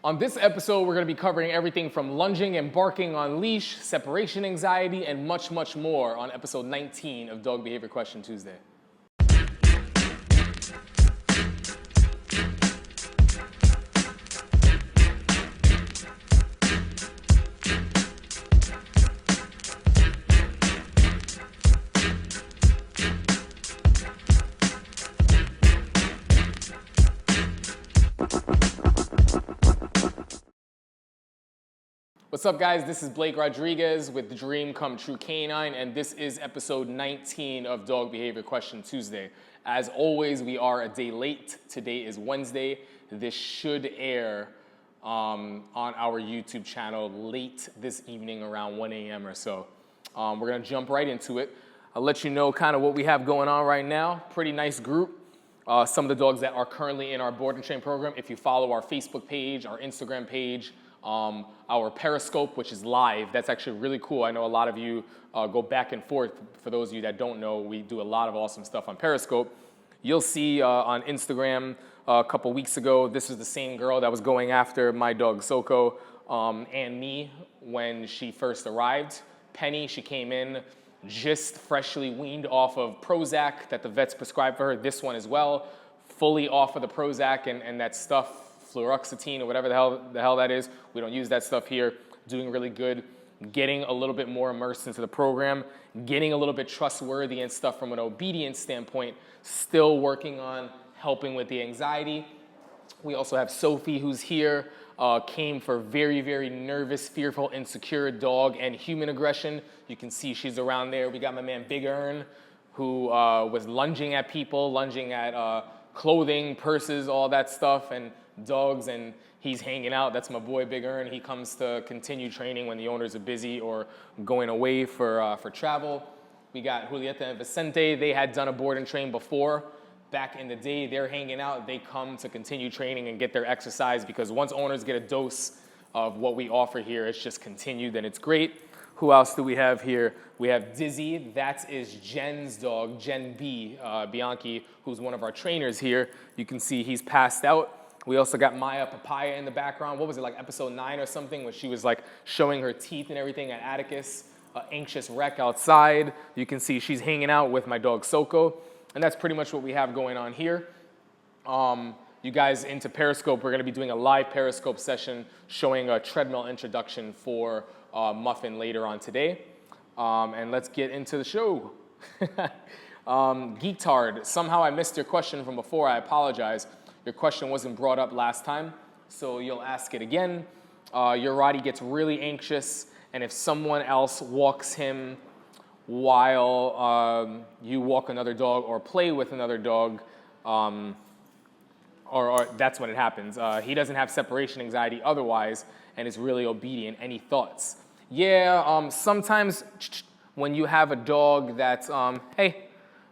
On this episode, we're going to be covering everything from lunging and barking on leash, separation anxiety, and much, much more on episode 19 of Dog Behavior Question Tuesday. What's up, guys? This is Blake Rodriguez with Dream Come True Canine, and this is episode 19 of Dog Behavior Question Tuesday. As always, we are a day late. Today is Wednesday. This should air on our YouTube channel late this evening around 1 a.m. or so. We're going to jump right into it. I'll let you know kind of what we have going on right now. Pretty nice group. Some of the dogs that are currently in our board and train program. If you follow our Facebook page, our Instagram page, our Periscope, which is live. That's actually really cool. I know a lot of you go back and forth. For those of you that don't know, we do a lot of awesome stuff on Periscope. You'll see on Instagram a couple weeks ago, this was the same girl that was going after my dog Soko and me when she first arrived. Penny, she came in just freshly weaned off of Prozac that the vets prescribed for her. This one as well, fully off of the Prozac and that stuff, fluoxetine or whatever the hell that is. We don't use that stuff here. Doing really good. Getting a little bit more immersed into the program. Getting a little bit trustworthy and stuff from an obedience standpoint. Still working on helping with the anxiety. We also have Sophie, who's here. Came for very, very nervous, fearful, insecure dog and human aggression. You can see she's around there. We got my man Big Earn, who was lunging at people, lunging at clothing, purses, all that stuff, and dogs, and he's hanging out. That's my boy Big Earn. He comes to continue training when the owners are busy or going away for travel. We got Julieta and Vicente. They had done a board and train before. Back in the day, they're hanging out. They come to continue training and get their exercise because once owners get a dose of what we offer here, it's just continued and it's great. Who else do we have here? We have Dizzy. That is Jen's dog, Jen B, Bianchi, who's one of our trainers here. You can see he's passed out. We also got Maya Papaya in the background. What was it, like episode 9 or something, when she was like showing her teeth and everything at Atticus, anxious wreck outside. You can see she's hanging out with my dog Soko. And that's pretty much what we have going on here. You guys into Periscope, we're gonna be doing a live Periscope session showing a treadmill introduction for Muffin later on today. And let's get into the show. Geektard, somehow I missed your question from before, I apologize. Your question wasn't brought up last time, so you'll ask it again. Your Roddy gets really anxious, and if someone else walks him while you walk another dog or play with another dog, or that's when it happens. He doesn't have separation anxiety otherwise, and is really obedient. Any thoughts? Yeah, sometimes when you have a dog that's,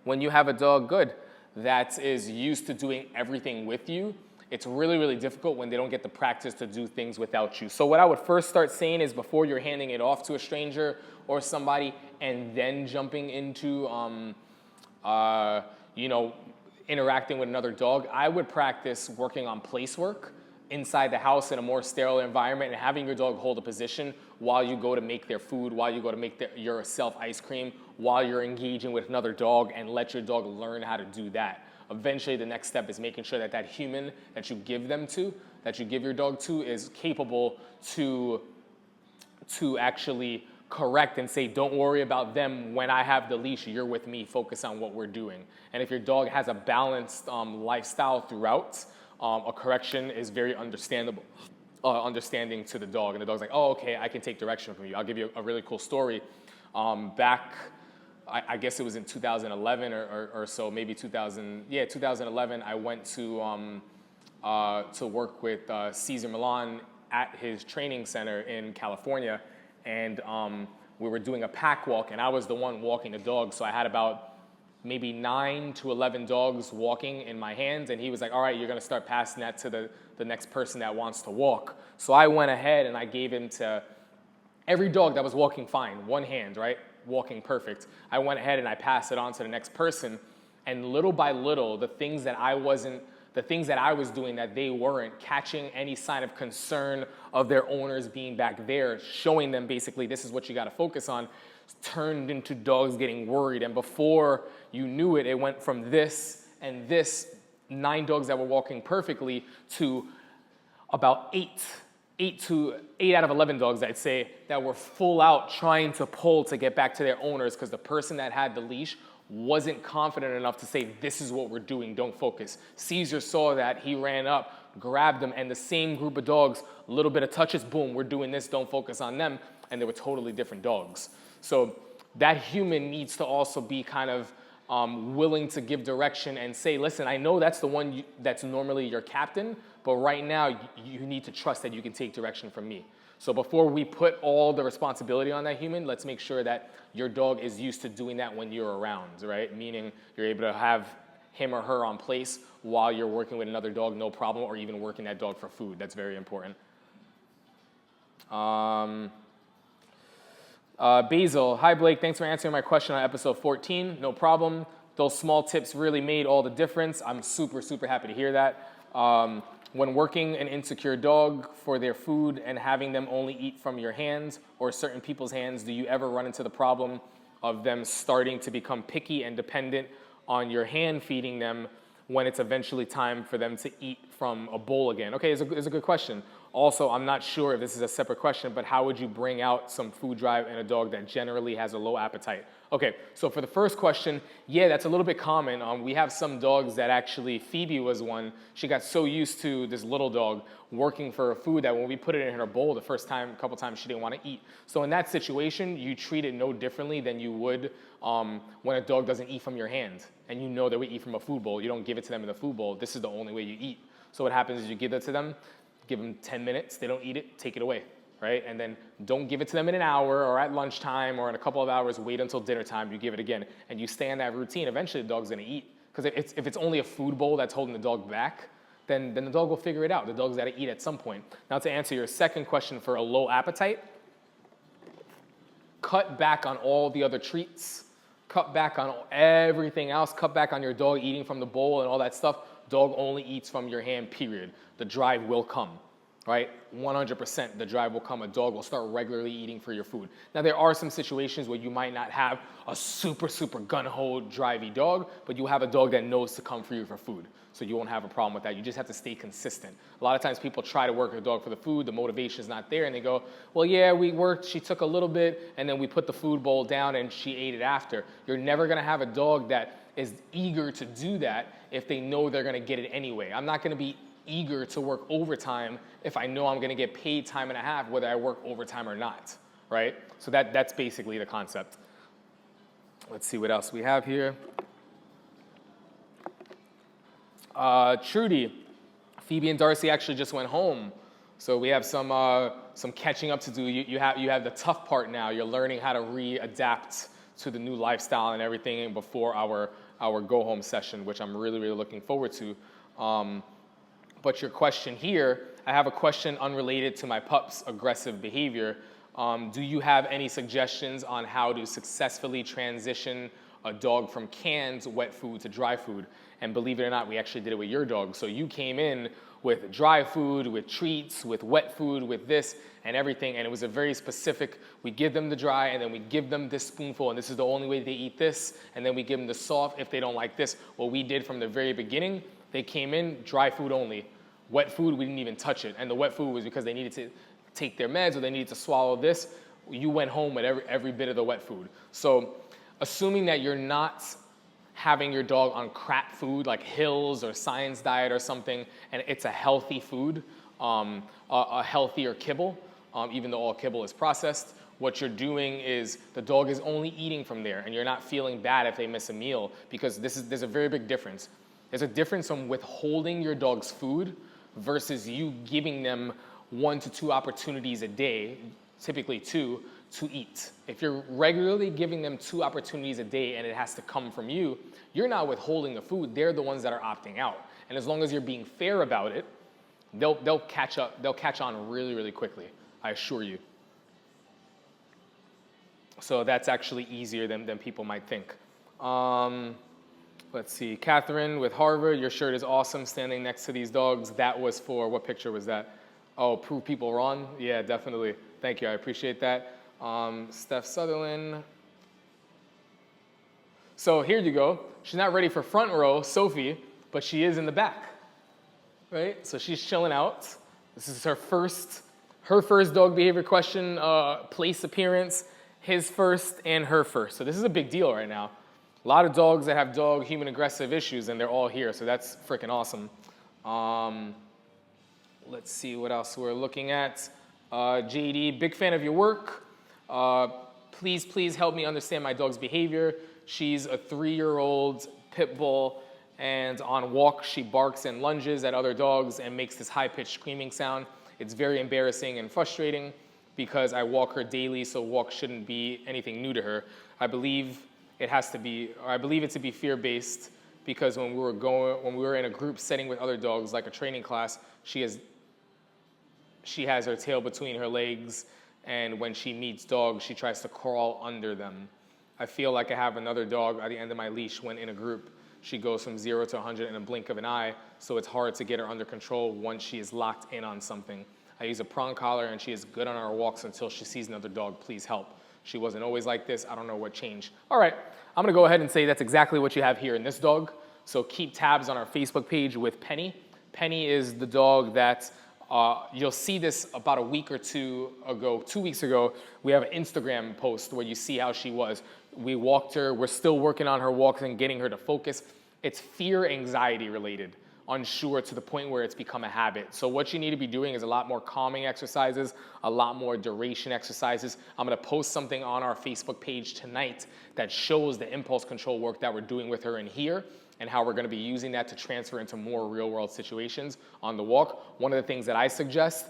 when you have a dog, good, that is used to doing everything with you, it's really, really difficult when they don't get the practice to do things without you. So what I would first start saying is before you're handing it off to a stranger or somebody and then jumping into, interacting with another dog, I would practice working on place work inside the house in a more sterile environment and having your dog hold a position while you go to make their food, while you go to make yourself ice cream, while you're engaging with another dog, and let your dog learn how to do that. Eventually, the next step is making sure that that human that you give them to, that you give your dog to, is capable to actually correct and say, don't worry about them. When I have the leash, you're with me. Focus on what we're doing. And if your dog has a balanced lifestyle throughout, a correction is very understanding to the dog. And the dog's like, oh, okay, I can take direction from you. I'll give you a really cool story. Back, I guess it was in 2011 or so, maybe 2011, I went to work with Cesar Milan at his training center in California. And we were doing a pack walk, and I was the one walking the dog. So I had about maybe 9 to 11 dogs walking in my hands, and he was like, all right, you're gonna start passing that to the next person that wants to walk. So I went ahead and I gave him to every dog that was walking fine, one hand, right? Walking perfect. I went ahead and I passed it on to the next person, and little by little, the things that I wasn't The things that I was doing that they weren't, catching any sign of concern of their owners being back there, showing them basically this is what you got to focus on, turned into dogs getting worried. And before you knew it, it went from this and this, 9 dogs that were walking perfectly, to about 8 out of 11 dogs, I'd say, that were full out trying to pull to get back to their owners because the person that had the leash wasn't confident enough to say, this is what we're doing, don't focus. Caesar saw that, he ran up, grabbed them, and the same group of dogs, a little bit of touches, boom, we're doing this, don't focus on them, and they were totally different dogs. So that human needs to also be kind of willing to give direction and say, listen, I know that's the one that's normally your captain, but right now you need to trust that you can take direction from me. So before we put all the responsibility on that human, let's make sure that your dog is used to doing that when you're around, right? Meaning you're able to have him or her on place while you're working with another dog, no problem, or even working that dog for food. That's very important. Basil, hi Blake, thanks for answering my question on episode 14. No problem. Those small tips really made all the difference. I'm super, super happy to hear that. When working an insecure dog for their food and having them only eat from your hands or certain people's hands, do you ever run into the problem of them starting to become picky and dependent on your hand feeding them when it's eventually time for them to eat from a bowl again? Okay, it's a good question. Also, I'm not sure if this is a separate question, but how would you bring out some food drive in a dog that generally has a low appetite? Okay, so for the first question, yeah, that's a little bit common. We have some dogs that actually, Phoebe was one, she got so used to this little dog working for her food that when we put it in her bowl the first time, a couple times, she didn't want to eat. So in that situation, you treat it no differently than you would when a dog doesn't eat from your hand. And you know that we eat from a food bowl. You don't give it to them in the food bowl. This is the only way you eat. So what happens is you give it to them, give them 10 minutes, they don't eat it, take it away, right? And then don't give it to them in an hour or at lunchtime or in a couple of hours, wait until dinner time, you give it again. And you stay on that routine, eventually the dog's gonna eat. Because if it's only a food bowl that's holding the dog back, then the dog will figure it out. The dog's gotta eat at some point. Now to answer your second question for a low appetite, cut back on all the other treats, cut back on everything else, cut back on your dog eating from the bowl and all that stuff. Dog only eats from your hand, period. The drive will come, right? 100% the drive will come. A dog will start regularly eating for your food. Now, there are some situations where you might not have a super, super gun-ho drivey dog, but you have a dog that knows to come for you for food. So you won't have a problem with that. You just have to stay consistent. A lot of times people try to work a dog for the food, the motivation's not there, and they go, well, yeah, we worked, she took a little bit, and then we put the food bowl down and she ate it after. You're never gonna have a dog that is eager to do that if they know they're gonna get it anyway. I'm not gonna be eager to work overtime if I know I'm gonna get paid time and a half whether I work overtime or not, right? So that's basically the concept. Let's see what else we have here. Trudy, Phoebe and Darcy actually just went home. So we have some catching up to do. You have the tough part now. You're learning how to readapt to the new lifestyle and everything before our go home session, which I'm really, really looking forward to. But your question here, I have a question unrelated to my pup's aggressive behavior. Do you have any suggestions on how to successfully transition a dog from canned wet food to dry food? And believe it or not, we actually did it with your dog. So you came in with dry food, with treats, with wet food, with this and everything. And it was a very specific, we give them the dry and then we give them this spoonful and this is the only way they eat this. And then we give them the soft if they don't like this. What we did from the very beginning, they came in dry food only. Wet food, we didn't even touch it. And the wet food was because they needed to take their meds or they needed to swallow this. You went home with every bit of the wet food. So assuming that you're not having your dog on crap food like Hills or Science Diet or something, and it's a healthy food, a healthier kibble, even though all kibble is processed, what you're doing is the dog is only eating from there, and you're not feeling bad if they miss a meal, because there's a very big difference. There's a difference from withholding your dog's food versus you giving them 1 to 2 opportunities a day, typically 2, to eat. If you're regularly giving them 2 opportunities a day and it has to come from you, you're not withholding the food. They're the ones that are opting out. And as long as you're being fair about it, they'll catch up. They'll catch on really, really quickly, I assure you. So that's actually easier than people might think. Let's see, Catherine with Harvard, your shirt is awesome standing next to these dogs. That was for, what picture was that? Oh, prove people wrong? Yeah, definitely. Thank you, I appreciate that. Steph Sutherland. So here you go. She's not ready for front row, Sophie, but she is in the back, right? So she's chilling out. This is her first dog behavior question, place appearance, his first and her first. So this is a big deal right now. A lot of dogs that have human aggressive issues, and they're all here, so that's freaking awesome. Let's see what else we're looking at. JD, big fan of your work. Please help me understand my dog's behavior. She's a 3-year-old pit bull, and on walks she barks and lunges at other dogs and makes this high-pitched screaming sound. It's very embarrassing and frustrating because I walk her daily, so walk shouldn't be anything new to her. I believe it to be fear-based because when we were in a group setting with other dogs, like a training class, she has her tail between her legs, and when she meets dogs, she tries to crawl under them. I feel like I have another dog at the end of my leash when in a group. She goes from 0 to 100 in a blink of an eye, so it's hard to get her under control once she is locked in on something. I use a prong collar, and she is good on our walks until she sees another dog. Please help. She wasn't always like this. I don't know what changed. All right, I'm gonna go ahead and say that's exactly what you have here in this dog. So keep tabs on our Facebook page with Penny. Penny is the dog that you'll see this about a week or 2 ago, 2 weeks ago. We have an Instagram post where you see how she was. We walked her. We're still working on her walks and getting her to focus. It's fear, anxiety related, unsure to the point where it's become a habit. So what you need to be doing is a lot more calming exercises, a lot more duration exercises. I'm gonna post something on our Facebook page tonight that shows the impulse control work that we're doing with her in here and how we're gonna be using that to transfer into more real world situations on the walk. One of the things that I suggest,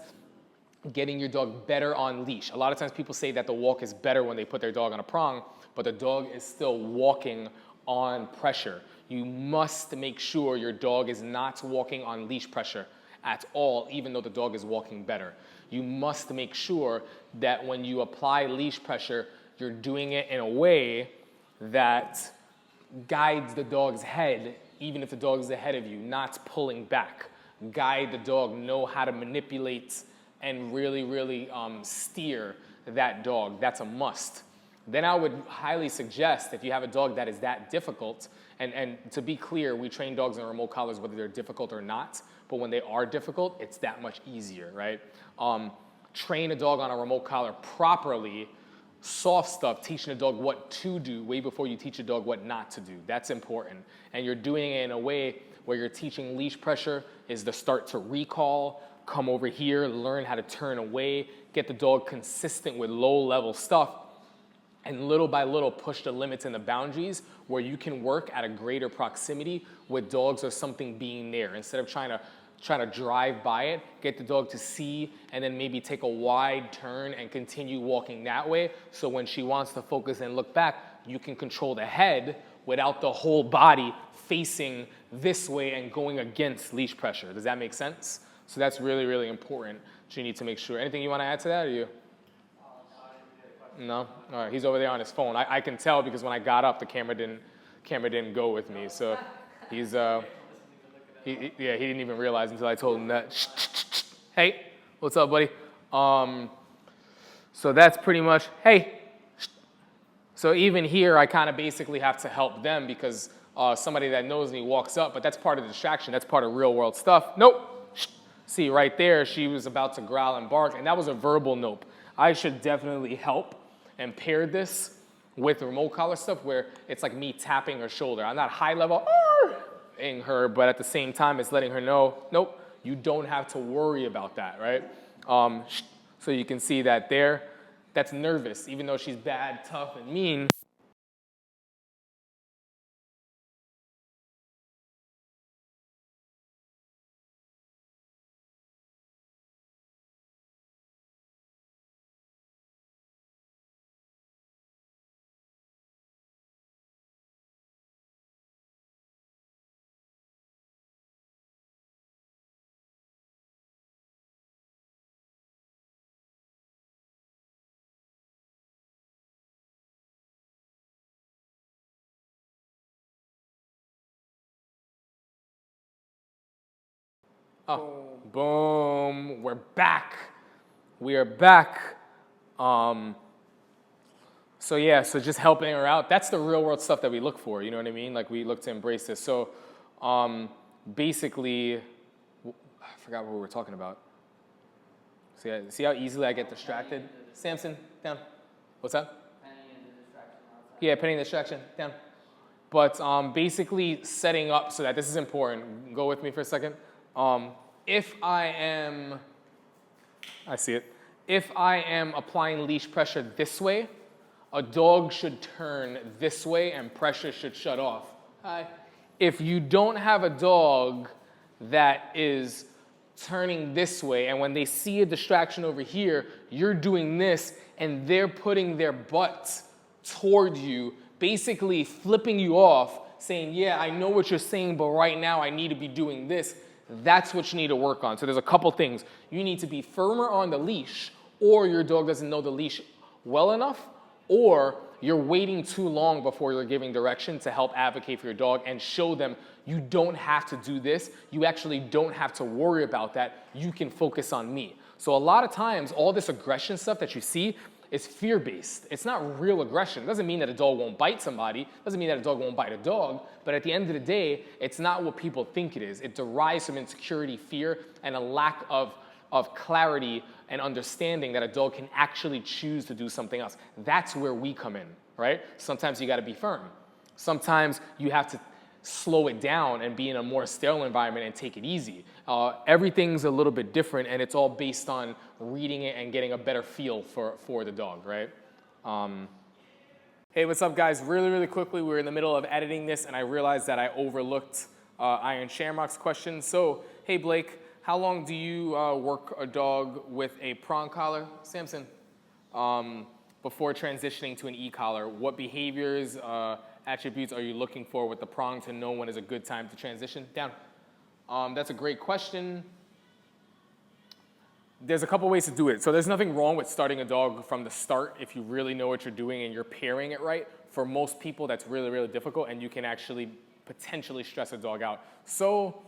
getting your dog better on leash. A lot of times people say that the walk is better when they put their dog on a prong, but the dog is still walking on pressure. You must make sure your dog is not walking on leash pressure at all, even though the dog is walking better. You must make sure that when you apply leash pressure, you're doing it in a way that guides the dog's head, even if the dog is ahead of you, not pulling back. Guide the dog, know how to manipulate and really steer that dog. That's a must. Then I would highly suggest, if you have a dog that is that difficult, and to be clear, we train dogs in remote collars whether they're difficult or not, but when they are difficult, it's that much easier, right? Train a dog on a remote collar properly, soft stuff, teaching a dog what to do way before you teach a dog what not to do. That's important. And you're doing it in a way where you're teaching leash pressure is the start to recall, come over here, learn how to turn away, get the dog consistent with low-level stuff, and little by little push the limits and the boundaries where you can work at a greater proximity with dogs or something being there. Instead of trying to drive by it, get the dog to see and then maybe take a wide turn and continue walking that way. So when she wants to focus and look back, you can control the head without the whole body facing this way and going against leash pressure. Does that make sense? So that's really important. So you need to make sure. Anything you want to add to that, or you? No? All right, he's over there on his phone. I can tell because when I got up, the camera didn't go with me. So he's, he didn't even realize until I told him that. Hey, what's up, buddy? So that's pretty much, hey. So even here, I kind of basically have to help them because somebody that knows me walks up, but that's part of the distraction. That's part of real world stuff. Nope. See, right there, she was about to growl and bark, and that was a verbal nope. I should definitely help and pair this with remote collar stuff where it's like me tapping her shoulder. I'm not high level ing her, but at the same time, it's letting her know, nope, you don't have to worry about that, right? So you can see that there, that's nervous, even though she's bad, tough, and mean. Boom. We're back. We are back. So yeah, so just helping her out. That's the real world stuff that we look for, you know what I mean? Like we look to embrace this. So basically, I forgot what we were talking about. See how easily I get distracted? Samson, down. What's that? Yeah, penny and distraction, down. But basically setting up so that this is important. Go with me for a second. If I see it. If I am applying leash pressure this way, a dog should turn this way and pressure should shut off. Hi. If you don't have a dog that is turning this way and when they see a distraction over here, you're doing this and they're putting their butt toward you, basically flipping you off, saying, yeah, I know what you're saying, but right now I need to be doing this. That's what you need to work on. So there's a couple things. You need to be firmer on the leash, or your dog doesn't know the leash well enough, or you're waiting too long before you're giving direction to help advocate for your dog and show them you don't have to do this. You actually don't have to worry about that. You can focus on me. So a lot of times, all this aggression stuff that you see is fear-based. It's not real aggression. It doesn't mean that a dog won't bite somebody. It doesn't mean that a dog won't bite a dog. But at the end of the day, it's not what people think it is. It derives from insecurity, fear, and a lack of clarity and understanding that a dog can actually choose to do something else. That's where we come in, right? Sometimes you gotta be firm. Sometimes you have to slow it down and be in a more sterile environment and take it easy. Everything's a little bit different and it's all based on reading it and getting a better feel for the dog, right? Hey, what's up guys? Really, really quickly, we're in the middle of editing this and I realized that I overlooked Iron Shamrock's question. So, hey Blake, how long do you work a dog with a prong collar? Samson, before transitioning to an e-collar, what behaviors, attributes are you looking for with the prong to know when is a good time to transition? Down. That's a great question. There's a couple ways to do it. So there's nothing wrong with starting a dog from the start if you really know what you're doing and you're pairing it right. For most people, that's really, really difficult and you can actually potentially stress a dog out. So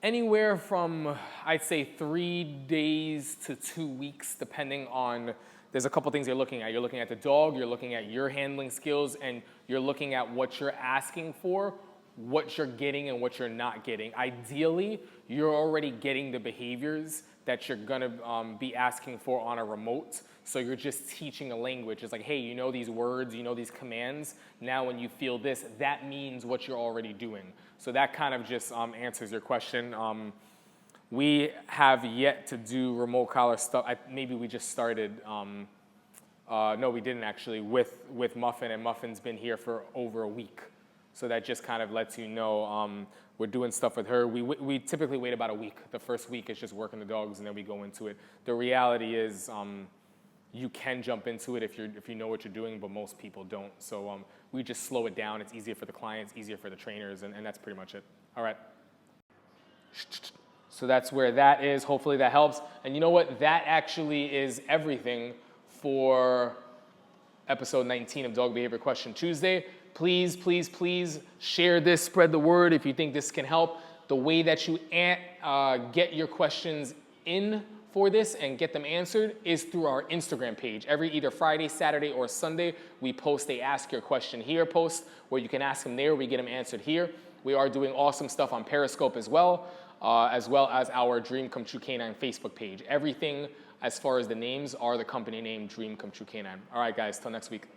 anywhere from, I'd say 3 days to 2 weeks, depending on, there's a couple things you're looking at. You're looking at the dog, you're looking at your handling skills, and you're looking at what you're asking for, what you're getting, and what you're not getting. Ideally, you're already getting the behaviors that you're gonna be asking for on a remote. So you're just teaching a language. It's like, hey, you know these words, you know these commands. Now when you feel this, that means what you're already doing. So that kind of just answers your question. We have yet to do remote collar stuff. Maybe we just started. No, we didn't actually with Muffin, and Muffin's been here for over a week. So that just kind of lets you know we're doing stuff with her. We typically wait about a week. The first week is just working the dogs, and then we go into it. The reality is you can jump into it if you know what you're doing, but most people don't. So we just slow it down. It's easier for the clients, easier for the trainers, and that's pretty much it. All right. So that's where that is. Hopefully that helps. And you know what? That actually is everything for episode 19 of Dog Behavior Question Tuesday. Please, please, please share this, spread the word if you think this can help. The way that you get your questions in for this and get them answered is through our Instagram page. Every either Friday, Saturday, or Sunday, we post a Ask Your Question Here post where you can ask them there, we get them answered here. We are doing awesome stuff on Periscope as well as our Dream Come True K9 Facebook page. Everything as far as the names are the company name Dream Come True K9. All right, guys, till next week.